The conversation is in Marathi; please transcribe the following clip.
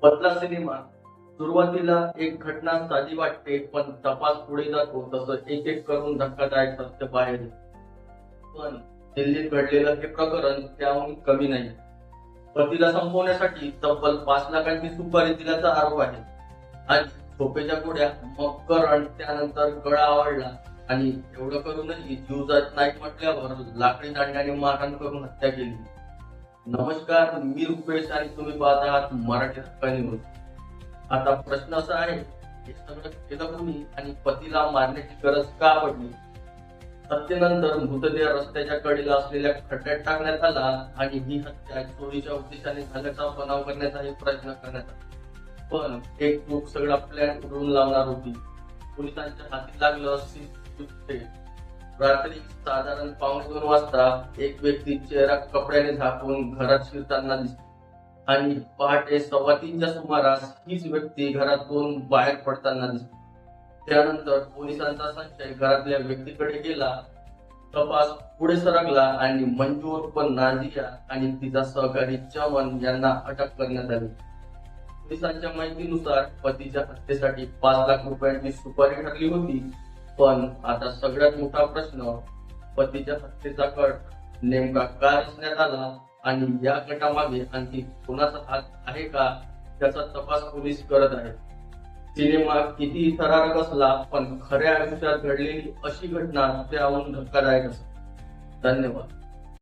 बदला सिनेमा सुरुवातीला एक घटना साधी वाटते, पण तपास पुढे जातो तसं एक एक करून धक्कादायक सत्य बाहेर येतं. पण दिल्लीत घडलेलं हे प्रकरण त्याहून कमी नाही. पतीला संपवण्यासाठी तब्बल 5 लाखांची सुपारी दिल्याचा आरोप आहे. आणि झोपेच्या गोळ्या, मग करण, त्यानंतर गळा आवळला आणि एवढं करूनही जीव जात नाही म्हटल्यावर लाकडी दांड्याने मारहाण करून हत्या केली. नमस्कार, मी रुपेश आणि तुम्ही पाहत आहात मराठी हक्का न्यूज. आता प्रश्न असा आहे, हे सगळं केलं कोणी आणि पतीला मारण्याची गरज का पडली? हत्येनंतर मृतदेह रस्त्याच्या कडेला असलेल्या खड्ड्यात टाकण्यात आला आणि ही हत्या चोरीच्या उद्देशाने झाल्याचा बनाव करण्याचाही प्रयत्न करण्यात आला. पण एक चूक सगळा प्लॅन उडवून लावणार होती. पोलिसांच्या हाती लागलं रात्री साधारण 1:15 वाजता एक व्यक्ती चेहरा कपड्याने झाकून घरात शिरताना दिसली आणि पहाटे 2:15च्या सुमारास हीच व्यक्ती घरातून बाहेर पडताना दिसली. त्यानंतर पोलिसांचा संशय घरातल्या व्यक्तीकडे गेला. तपास पुढे सरकला आणि मंजू उर्फ नाझिया आणि तिचा सहकारी चमन यांना अटक करण्यात आली. पोलिसांच्या माहितीनुसार पतीच्या हत्येसाठी 5 लाख रुपयांची सुपारी ठरली होती. पण आता सगळ्यात मोठा प्रश्न, पतीच्या हत्येचा कट नेमका का रचण्यात आला आणि या कटामागे आणखी कोणाचा हात आहे का, त्याचा तपास पोलीस करत आहेत. सिनेमा किती थरारक असला, पण खऱ्या आयुष्यात घडलेली अशी घटना त्याहून धक्कादायक असते. धन्यवाद.